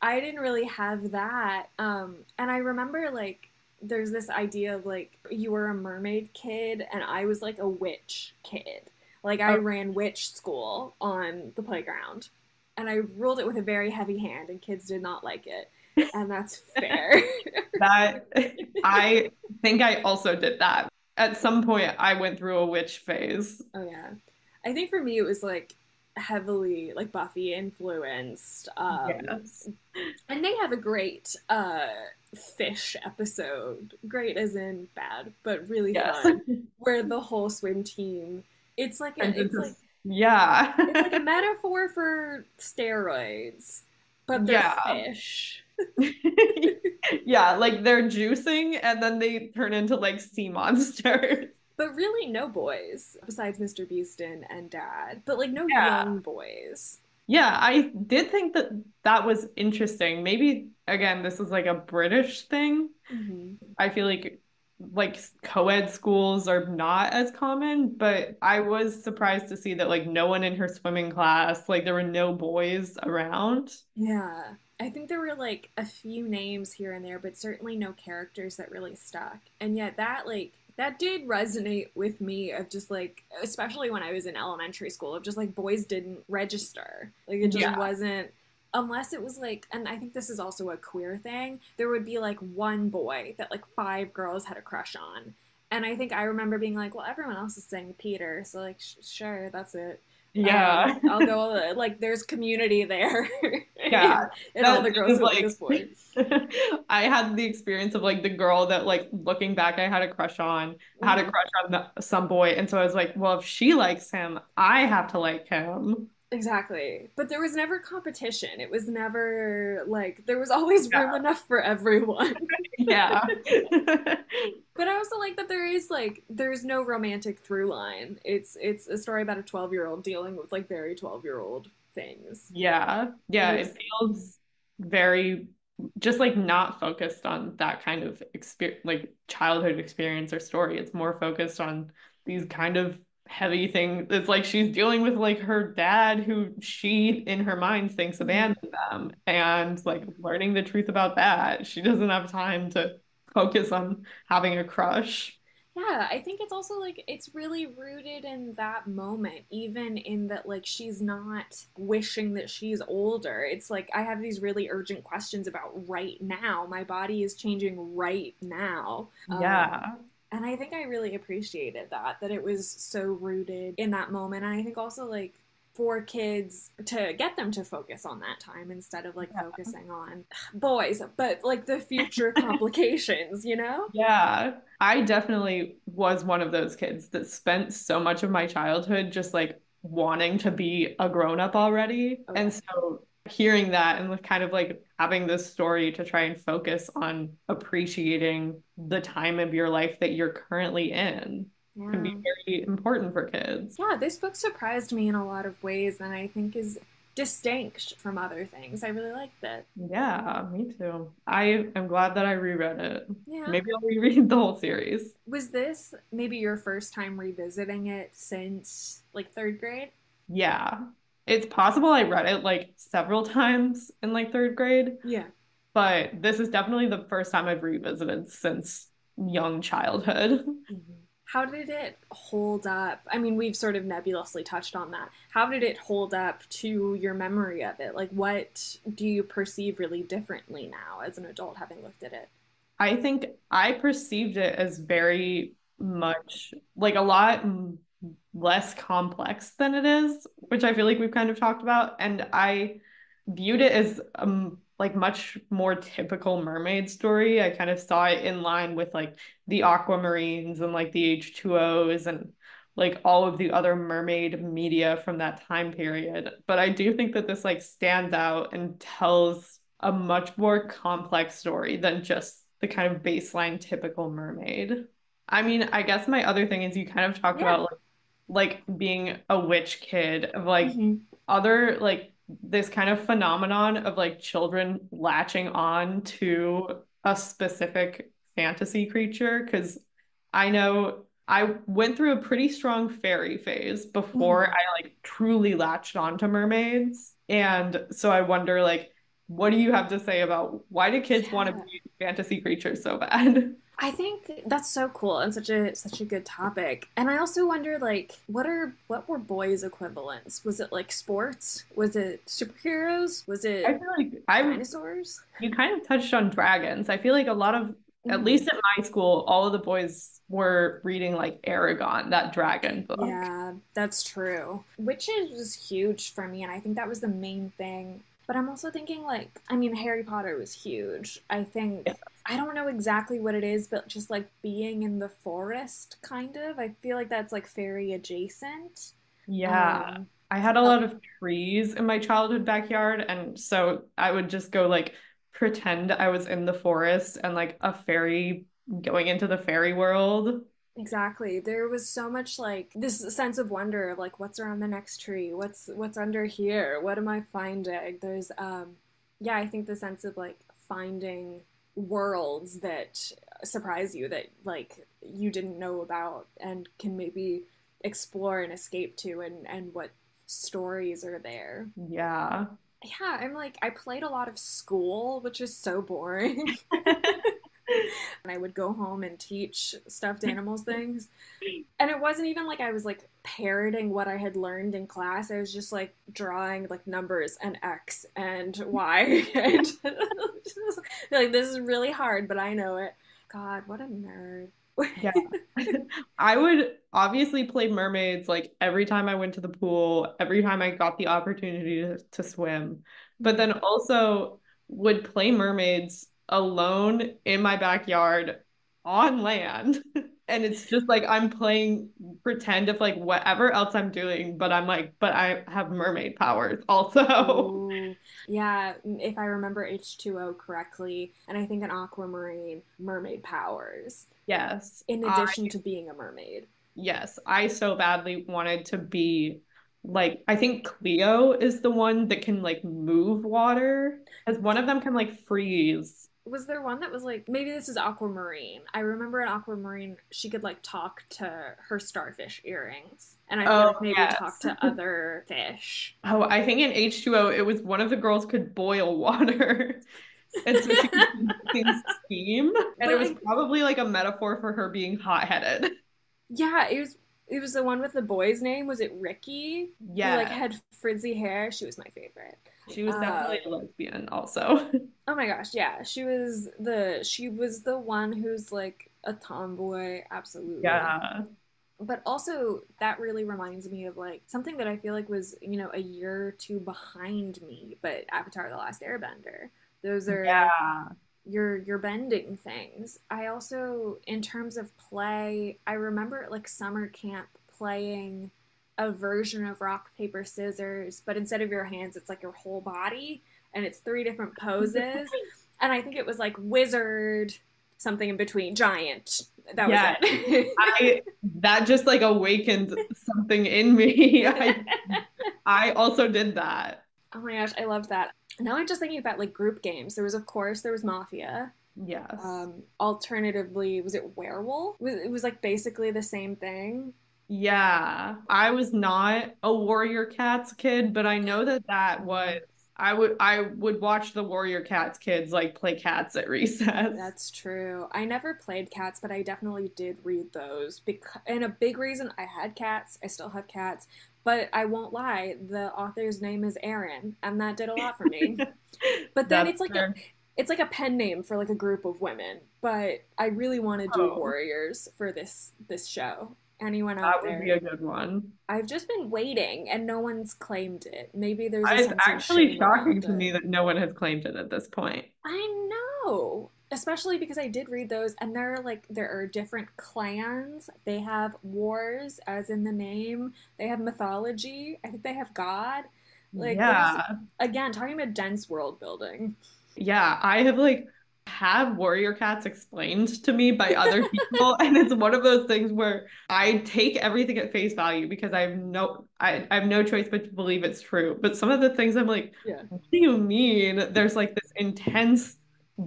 I didn't really have that. And I remember like there's this idea of like you were a mermaid kid and I was like a witch kid. Like I oh, ran witch school on the playground and I ruled it with a very heavy hand and kids did not like it. And that's fair. that I think I also did that. At some point, I went through a witch phase. Oh yeah. I think for me it was like heavily like Buffy influenced. Yes. And they have a great fish episode. Great as in bad, but really Yes. fun. Where the whole swim team it's like Turns a it's into like yeah. it's like a metaphor for steroids, but they're Yeah. fish. Yeah, like they're juicing and then they turn into like sea monsters. But really no boys besides Mr. Beaston and Dad. But like no Yeah. young boys. Yeah, I did think that that was interesting. Maybe again, this is like a British thing. Mm-hmm. I feel like co-ed schools are not as common, but I was surprised to see that like no one in her swimming class, like there were no boys around. Yeah. I think there were like a few names here and there, but certainly no characters that really stuck. And yet that like that did resonate with me of just like especially when I was in elementary school of just like boys didn't register. Like it just Yeah. wasn't unless it was like and I think this is also a queer thing. There would be like one boy that like five girls had a crush on. And I think I remember being like, well, everyone else is saying Peter, so like sure, that's it. Yeah. I'll go like there's community there Yeah. and all That the girls is who like like this boy. I had the experience of like the girl that like looking back I had a crush on, had a Hmm. crush on some boy, and so I was like, well, if she likes him, I have to like him. Exactly. But there was never competition. It was never like there was always room Yeah. enough for everyone. Yeah. But I also like that there is like there's no romantic through line. It's a story about a 12-year-old dealing with like very 12-year-old things. Yeah. Yeah. There's It feels very just like not focused on that kind of experience, like childhood experience or story. It's more focused on these kind of heavy things. It's like she's dealing with like her dad, who she in her mind thinks Mhm. abandoned them, and like learning the truth about that. She doesn't have time to focus on having a crush. Yeah, I think it's also like it's really rooted in that moment, even in that like she's not wishing that she's older. It's like I have these really urgent questions about right now. My body is changing right now. Yeah. And I think I really appreciated that, that it was so rooted in that moment. And I think also like for kids to get them to focus on that time instead of like Yeah. focusing on boys, but like the future complications, you know? Yeah, I definitely was one of those kids that spent so much of my childhood just like wanting to be a grown-up already. Oh, And yeah. so hearing that and kind of like having this story to try and focus on appreciating the time of your life that you're currently in can be Yeah. very important for kids. Yeah, this book surprised me in a lot of ways and I think is distinct from other things. I really liked it. Yeah, me too. I am glad that I reread it. Yeah. Maybe I'll reread the whole series. Was this maybe your first time revisiting it since like third grade? Yeah. It's possible I read it like several times in like third grade, Yeah. but this is definitely the first time I've revisited since young childhood. Mhm. How did it hold up? I mean, we've sort of nebulously touched on that. How did it hold up to your memory of it? Like, what do you perceive really differently now as an adult having looked at it? I think I perceived it as very much like a lot less complex than it is, which I feel like we've kind of talked about. And I viewed it as like much more typical mermaid story. I kind of saw it in line with like the aquamarines and like the H2Os and like all of the other mermaid media from that time period. But I do think that this like stands out and tells a much more complex story than just the kind of baseline typical mermaid. I mean, I guess my other thing is you kind of talked Yeah. about like being a witch kid of like Hmm. other like this kind of phenomenon of like children latching on to a specific fantasy creature because I know I went through a pretty strong fairy phase before Hmm. I like truly latched on to mermaids. And so I wonder like what do you have to say about why do kids want to Yeah. be fantasy creatures so bad? I think that's so cool and such a good topic. And I also wonder like what were boys' equivalents? Was it like sports? Was it superheroes? Was I it feel like I dinosaurs? You kind of touched on dragons. I feel like a lot of, at Hmm. least at my school, all of the boys were reading like Aragon, that dragon book. Yeah, that's true. Witches was huge for me, and I think that was the main thing. But I'm also thinking, like, I mean, Harry Potter was huge. I think, Yeah. I don't know exactly what it is, but just like being in the forest, kind of. I feel like that's like fairy adjacent. Yeah. Um, I had a oh, lot of trees in my childhood backyard, and so I would just go like pretend I was in the forest and like a fairy going into the fairy world. exactly. There was so much like this sense of wonder of like what's around the next tree, what's under here, what am I finding? There's yeah, I think the sense of like finding worlds that surprise you that like you didn't know about and can maybe explore and escape to and what stories are there. Yeah. Yeah, I'm like I played a lot of school, which is so boring. And I would go home and teach stuffed animals things. And it wasn't even like I was like parroting what I had learned in class. I was just like drawing like numbers and X and Y. And like, this is really hard, but I know it. God, what a nerd. Yeah. I would obviously play mermaids like every time I went to the pool, every time I got the opportunity to swim, but then also would play mermaids alone in my backyard on land. And it's just like I'm playing pretend of like whatever else I'm doing, but I'm like, but I have mermaid powers also. Ooh, yeah, if I remember H2O correctly, and I think an aquamarine, mermaid powers, Yes. in addition to being a mermaid. Yes, I so badly wanted to be like I think Cleo is the one that can like move water because one of them can like freeze. Was there one that was like maybe this is aquamarine? I remember an aquamarine she could like talk to her starfish earrings, and I feel Oh, like maybe talk yes. to other fish. Oh, I think in H2O it was one of the girls could boil water. And so she could make things steam. And But it was I, probably like a metaphor for her being hot-headed. yeah, it was the one with the boy's name. Was it Ricky? Who like Yeah, had frizzy hair. She was my favorite. she was Uh, definitely a lesbian also. oh my gosh, yeah, she was the one who's like a tomboy. Absolutely. Yeah. But also, that really reminds me of like something that I feel like was, a year or two behind me, but Avatar: The Last Airbender. Those are Yeah. your bending things. I also, in terms of play, I remember like summer camp playing a version of rock paper scissors, but instead of your hands, it's like your whole body, and it's three different poses. And I think it was like wizard, something in between, giant. That was Yeah. it. I that just like awakened something in me. I also did that. Oh my gosh, I loved that. Now I'm just thinking about like group games. There was Mafia. Yes. Alternatively, was it Werewolf? It was like basically the same thing. Yeah. I was not a Warrior Cats kid, but I know that that was I would watch the Warrior Cats kids like play cats at recess. That's true. I never played cats, but I definitely did read those. And a big reason I had cats, I still have cats, but I won't lie, the author's name is Erin, and that did a lot for me. But then That's fair. it's like a pen name for like a group of women. But I really want to do Oh, warriors for this show. Anyone out that would be there? a good one. I've just been waiting and no one's claimed it. Maybe there's a It's sense of actually shame shocking around to me it. that no one has claimed it at this point. I know. Especially because I did read those and there are different clans. They have wars as in the name. They have mythology. I think they have God. Like there's Yeah. again talking about dense world building. Yeah, I have like had warrior cats explained to me by other people, and it's one of those things where I take everything at face value because I have no choice but to believe it's true. But some of the things I'm like, Yeah. what do you mean? There's like this intense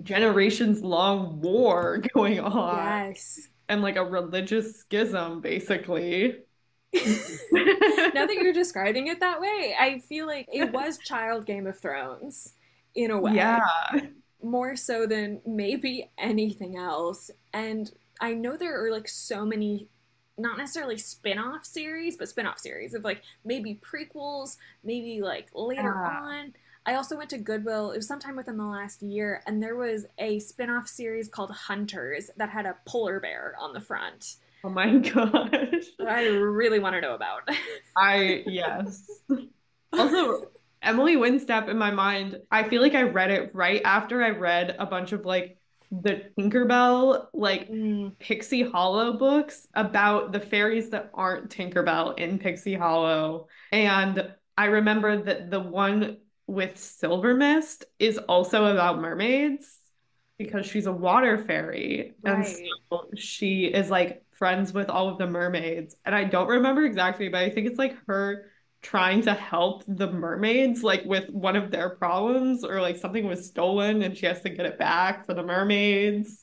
generations long war going on Yes. and like a religious schism, basically. Now that you're describing it that way, I feel like it was child Game of Thrones in a Yeah. way, more so than maybe anything else. And I know there are like so many, not necessarily spin-off series, but spin-off series of like maybe prequels, maybe like later Yeah. on. I also went to Goodwill, it was sometime within the last year, and there was a spin-off series called Hunters that had a polar bear on the front Oh my gosh. that I really want to know about. Yes. Also, Emily Windsnap in my mind, I feel like I read it right after I read a bunch of like the Tinkerbell, like Mm, Pixie Hollow books about the fairies that aren't Tinkerbell in Pixie Hollow. And I remember that the one with Silver Mist is also about mermaids because she's a water fairy. And right. so she is like friends with all of the mermaids. And I don't remember exactly, but I think it's like her trying to help the mermaids like with one of their problems or like something was stolen and she has to get it back for the mermaids.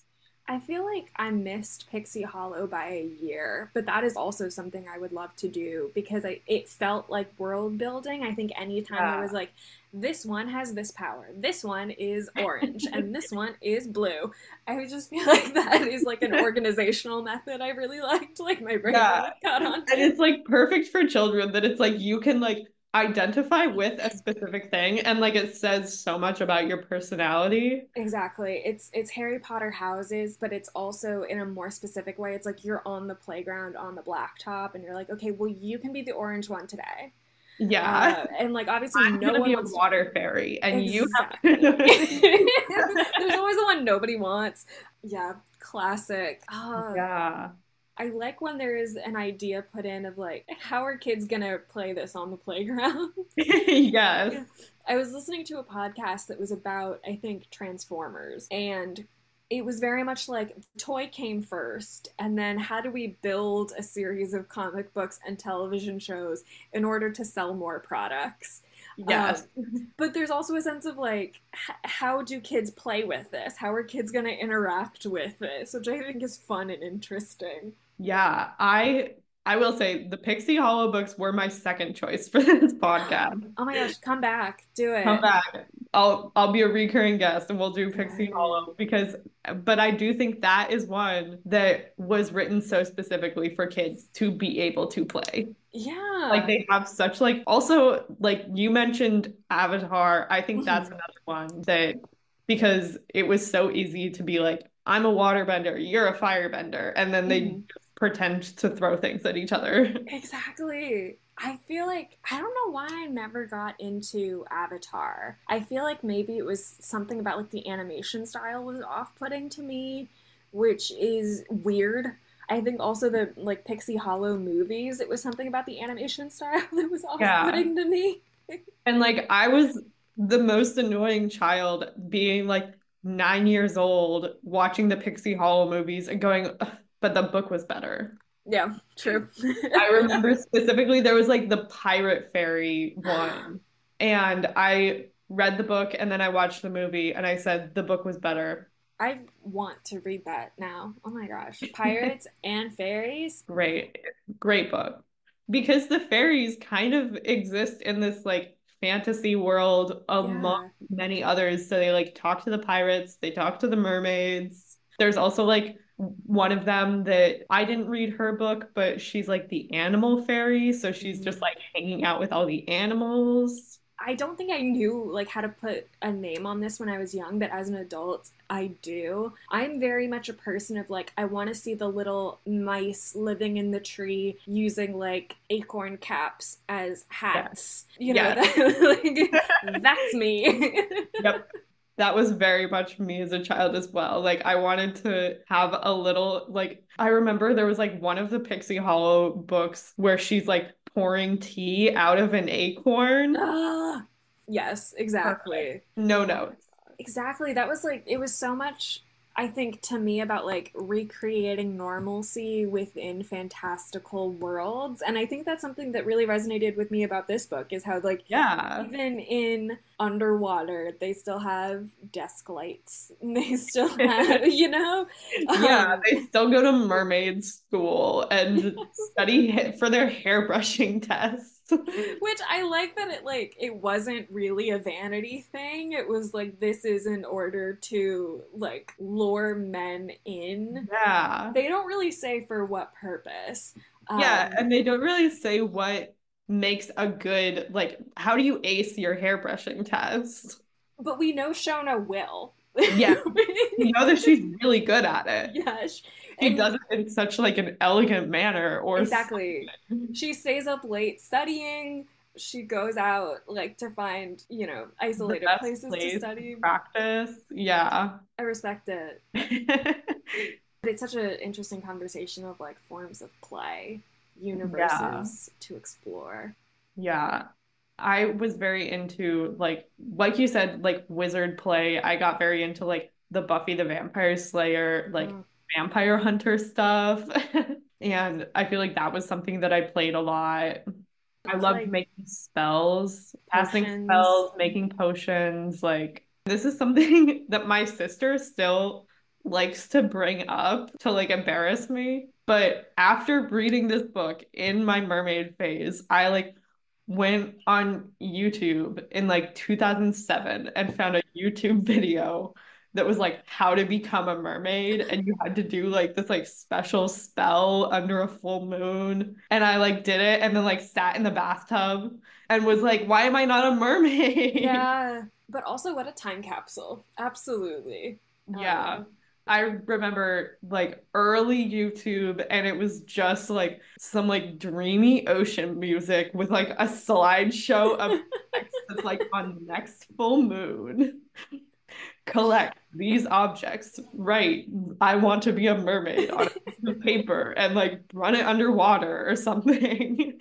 I feel like I missed Pixie Hollow by a year, but that is also something I would love to do because it felt like world building. I think anytime there Yeah. was like, this one has this power, this one is orange, and this one is blue, I would just feel like that is like an organizational method I really liked, like my brain Yeah. really caught on And to. it's like perfect for children that it's like you can like identify with a specific thing and like it says so much about your personality. Exactly. It's Harry Potter houses, but it's also in a more specific way. It's like you're on the playground on the blacktop and you're like, okay, well, you can be the orange one today. Yeah. And like obviously I'm no gonna one be a wants to. water fairy and you have Exactly. to There's always the one nobody wants. Yeah, classic. Yeah. I like when there is an idea put in of like, how are kids gonna play this on the playground? Yes. Yeah. I was listening to a podcast that was about, I think, Transformers, and it was very much like toy came first, and then how do we build a series of comic books and television shows in order to sell more products? Um, Yes. but there's also a sense of like, how do kids play with this? How are kids going to interact with this? Which I think is fun and interesting. Yeah. I will say the Pixie Hollow books were my second choice for this podcast. Oh my gosh, come back, do Come it. back. I'll be a recurring guest and we'll do Pixie Yes. Hollow because but I do think that is one that was written so specifically for kids to be able to play. Like Yeah. they have such like also like you mentioned Avatar. I think that's Mhm. another one that because it was so easy to be like, I'm a waterbender, you're a firebender. And then they Mhm. just pretend to throw things at each other. Exactly. I feel like I don't know why I never got into Avatar. I feel like maybe it was something about like the animation style was off-putting to me, which is weird. I think also the like Pixie Hollow movies, it was something about the animation style that was Yeah. off-putting to me. And like I was the most annoying child being like 9 years old watching the Pixie Hollow movies and going, "Ugh, but the book was better." Yeah, true. I remember specifically there was like the Pirate Fairy one. And I read the book and then I watched the movie and I said the book was better. I want to read that now. Oh my gosh. Pirates and fairies? Great, great book. Because the fairies kind of exist in this like fantasy world among Yeah. many others. So they like talk to the pirates, they talk to the mermaids. There's also like one of them that I didn't read her book, but she's like the animal fairy. So she's just Mhm. like hanging out with all the animals. I don't think I knew like how to put a name on this when I was young, but as an adult, I do. I'm very much a person of like I want to see the little mice living in the tree using like acorn caps as Yeah. hats. You know Yeah. that like that's me. Yep. That was very much me as a child as well. Like I wanted to have a little like I remember there was like one of the Pixie Hollow books where she's like pouring tea out of an acorn. Ah, yes, Perfect. exactly. No notes. Exactly. That was like, it was so much, I think, to me about like recreating normalcy within fantastical worlds. And I think that's something that really resonated with me about this book is how, like, Yeah. even in underwater, they still have desk lights. They still have, you know? Yeah, Um, they still go to mermaid school and study for their hairbrushing test. Which I like that it wasn't really a vanity thing. It was like this is in order to like lure men in. Yeah. They don't really say for what purpose. Yeah, Um, and they don't really say what makes a good, like, how do you ace your hairbrushing test? but we know Shona will. Yeah, you know that she's really good at it. Yes. She And does it in such like an elegant manner or exactly. something. She stays up late studying. She goes out like to find, The isolated best places to place to study. practice. Yeah. I respect it. But it's such an interesting conversation of like forms of play, Yeah. universes to explore. Yeah. I was very into like you said, like wizard play. I got very into like the Buffy the Vampire Slayer, like Mhm. vampire hunter stuff. And I feel like that was something that I played a lot. I Of loved like making spells, casting potions. spells, making potions. Like this is something that my sister still likes to bring up to like embarrass me. But after reading this book in my mermaid phase, I like went on YouTube in like 2007 and found a YouTube video that was like how to become a mermaid and you had to do like this like special spell under a full moon and I like did it and then like sat in the bathtub and was like why am I not a mermaid? Yeah, but also what a time capsule. Absolutely. Yeah. I remember like early YouTube and it was just like some like dreamy ocean music with like a slideshow of text that's like on next full moon. Collect these objects. Right. I want to be a mermaid on a piece of paper and like run it underwater or something.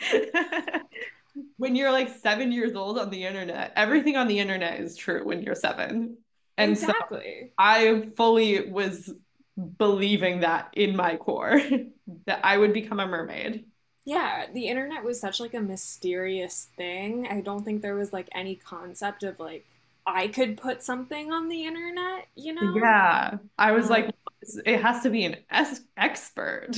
When you're like 7 years old on the internet, everything on the internet is true when you're seven. And so Exactly. I fully was believing that in my core that I would become a mermaid. Yeah, the internet was such like a mysterious thing. I don't think there was like any concept of like I could put something on the internet, you know? Yeah. I was like, Um, it has to be an expert.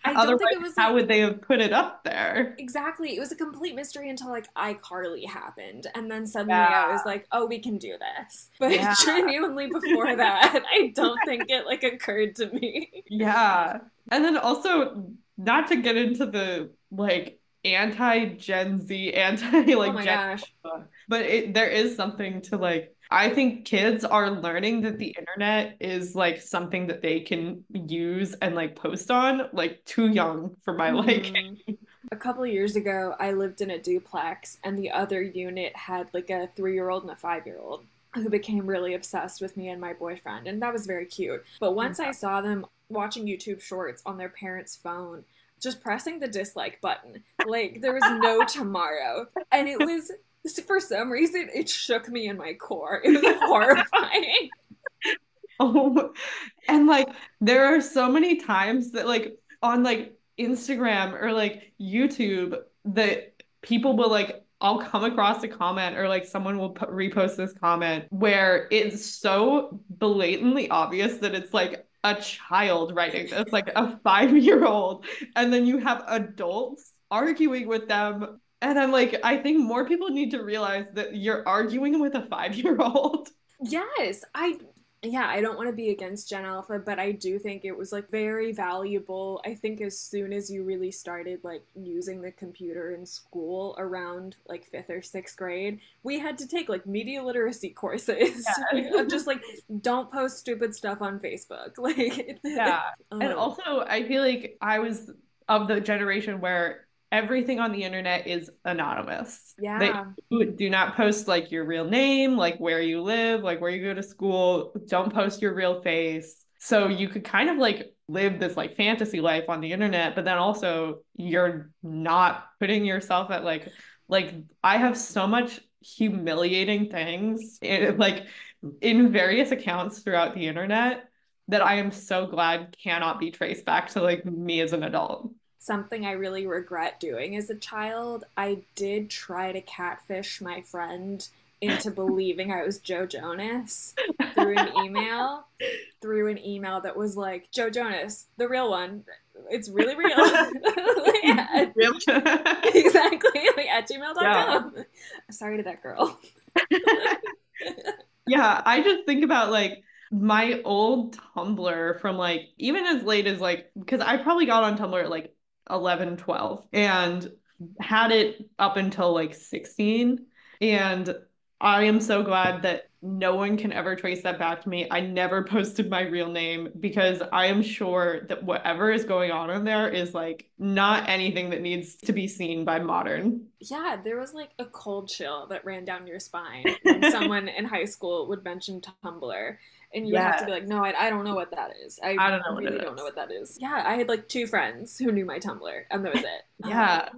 I don't think Otherwise, it was how like would they have put it up there? exactly. It was a complete mystery until like iCarly happened, and then suddenly I was Yeah. like, "Oh, we can do this." But Yeah. genuinely, before that, I don't think it like occurred to me. Yeah. And then also, not to get into the like anti Gen Z, anti Oh like my Gen, gosh. Alpha, but there is something to like I think kids are learning that the internet is like something that they can use and like post on, like too young for my liking. Hmm. A couple of years ago, I lived in a duplex, and the other unit had like a 3-year-old and a 5-year-old who became really obsessed with me and my boyfriend, and that was very cute. But once I saw them watching YouTube shorts on their parents' phone, just pressing the dislike button, like there was no tomorrow. And it was, for some reason, it shook me in my core. It was horrifying. Oh, and like there are so many times that like on like Instagram or like YouTube that people will like I'll come across a comment or like someone will repost this comment where it's so blatantly obvious that it's like a child writing this, like a 5-year-old, and then you have adults arguing with them. And I'm like, I think more people need to realize that you're arguing with a 5-year-old. Yes, yeah, I don't want to be against Gen Alpha, but I do think it was like very valuable. I think as soon as you really started like using the computer in school around like 5th or 6th grade, we had to take like media literacy courses Yeah. of just like don't post stupid stuff on Facebook. Like Yeah. And oh, also, I feel like I was of the generation where everything on the internet is anonymous. They yeah. do not post like your real name, like where you live, like where you go to school. Don't post your real face. So you could kind of like live this like fantasy life on the internet, but then also you're not putting yourself at like I have so much humiliating things like in various accounts throughout the internet that I am so glad cannot be traced back to like me as an adult. Something I really regret doing as a child. I did try to catfish my friend into believing I was Joe Jonas through an email, through an email that was like, Joe Jonas, the real one. It's really real. Yeah, Real- exactly. Like at Yeah. gmail.com. Sorry to that girl. Yeah, I just think about like my old Tumblr from like even as late as like because I probably got on Tumblr at like 11, 12, and had it up until like 16. And I am so glad that no one can ever trace that back to me. I never posted my real name because I am sure that whatever is going on in there is like not anything that needs to be seen by modern. Yeah, there was like a cold chill that ran down your spine when someone in high school would mention Tumblr. And you would have to Yeah, be like, no, I don't know what that is. I I don't know what really it don't know is. what that is. Yeah, I had like 2 friends who knew my Tumblr, and that was it. Yeah.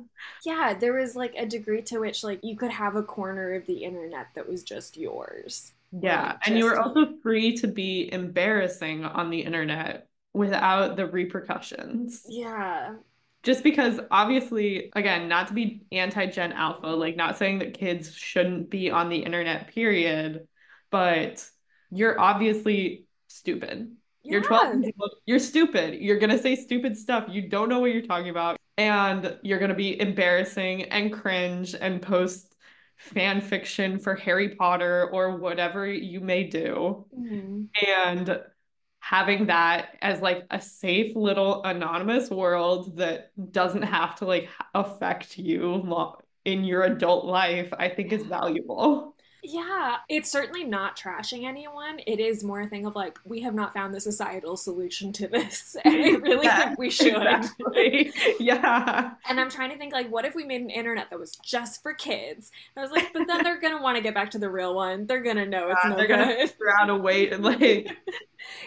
Yeah, there was like a degree to which like you could have a corner of the internet that was just yours. Or Yeah. like And you just were you. also free to be embarrassing on the internet without the repercussions. Yeah. Just because, obviously, again, not to be anti-Gen Alpha, like not saying that kids shouldn't be on the internet, period, but you're obviously stupid. You're 12 Yeah. years old, you're stupid. You're gonna say stupid stuff. You don't know what you're talking about, and you're gonna be embarrassing and cringe and post fan fiction for Harry Potter or whatever you may do. Mhm. And having that as like a safe little anonymous world that doesn't have to like affect you in your adult life, I think is valuable. Yeah, it's certainly not trashing anyone. It is more a thing of like, we have not found the societal solution to this, and I really Yeah, think we should. exactly. Yeah. And I'm trying to think like, what if we made an internet that was just for kids? And I was like, but then they're gonna want to get back to the real one. They're gonna know it's no They're gonna good. figure out a way to like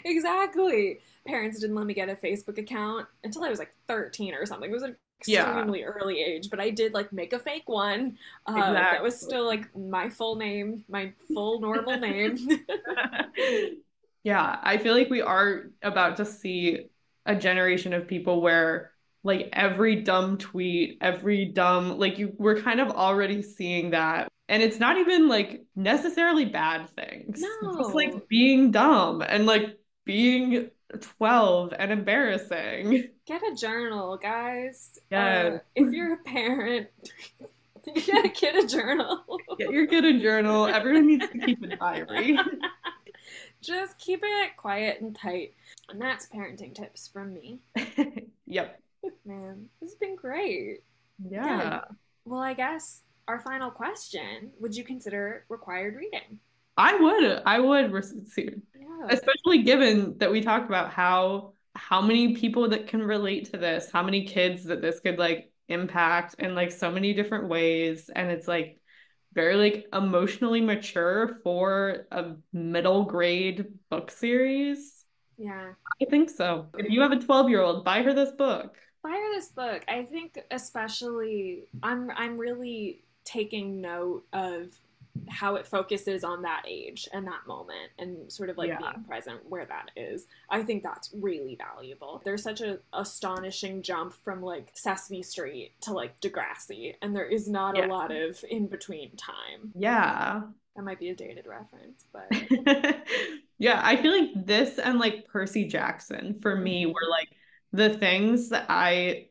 Exactly. Parents didn't let me get a Facebook account until I was like 13 or something. It was an yeah, extremely early age, but I did like make a fake one. That was exactly. still like my full name, my full normal name. Yeah, I feel like we are about to see a generation of people where like every dumb tweet, every dumb like we're kind of already seeing that. And it's not even like necessarily bad things. Just No. like being dumb and like being 12 and embarrassing. Get a journal, guys. Yes. If you're a parent, get a journal. Get your kid a journal. Everyone needs to keep a diary. Just keep it quiet and tight. And that's parenting tips from me. Yep. Man, this has been great. Yeah. Yeah. Well, I guess our final question, would you consider required reading? I would Yeah. especially given that we talked about how many people that can relate to this, how many kids that this could like impact in like so many different ways. And it's like very like emotionally mature for a middle grade book series. Yeah. I think so. If you have a 12-year-old, buy her this book. Buy her this book. I think especially I'm really taking note of how it focuses on that age and that moment and sort of like Yeah. being present where that is. I think that's really valuable. There's such a astonishing jump from like Sesame Street to like Degrassi, and there is not a Yeah. lot of in between time. Yeah. That might be a dated reference, but Yeah, I feel like this and like Percy Jackson for me were mhm. like the things that I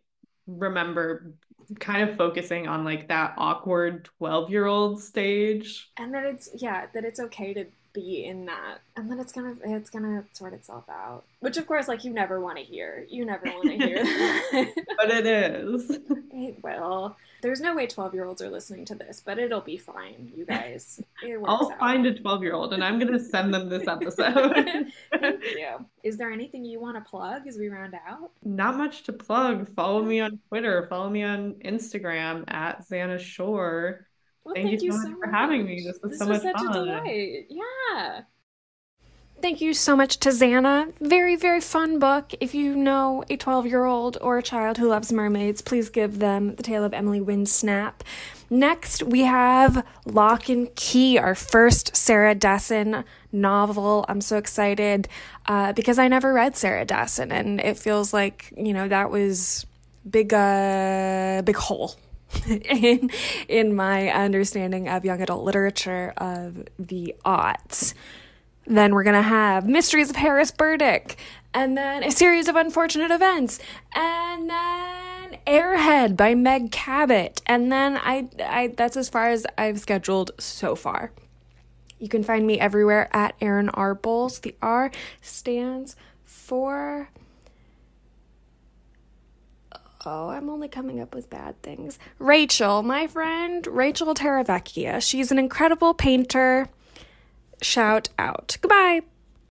remember kind of focusing on like that awkward 12-year-old stage. And that it's yeah, that it's okay to be in that, and then it's gonna sort itself out, which of course like you never want to hear that. But it is. It will. There's no way 12-year-olds are listening to this, but it'll be fine, you guys. It works I'll out. find a 12-year-old and I'm gonna send them this episode. Thank you. Is there anything you want to plug as we round out? Not much to plug. Follow me on Twitter, follow me on Instagram at Zannah Schorer. Well, Thank you thank so you much so for having me. much. This was so This was much such a fun. delight. Yeah. Thank you so much to Zannah. Very, very fun book. If you know a 12-year-old or a child who loves mermaids, please give them The Tale of Emily Windsnap. Next, we have Lock and Key, our first Sarah Dessen novel. I'm so excited because I never read Sarah Dessen, and it feels like, that was big hole in my understanding of young adult literature of the aughts. Then we're going to have Mysteries of Harris Burdick, and then A Series of Unfortunate Events, and then Airhead by Meg Cabot. And then I that's as far as I've scheduled so far. You can find me everywhere at Erin R. Bowles. The R stands for... Oh, I'm only coming up with bad things. Rachel, my friend, Rachel Taravecchia. She's an incredible painter. Shout out. Goodbye.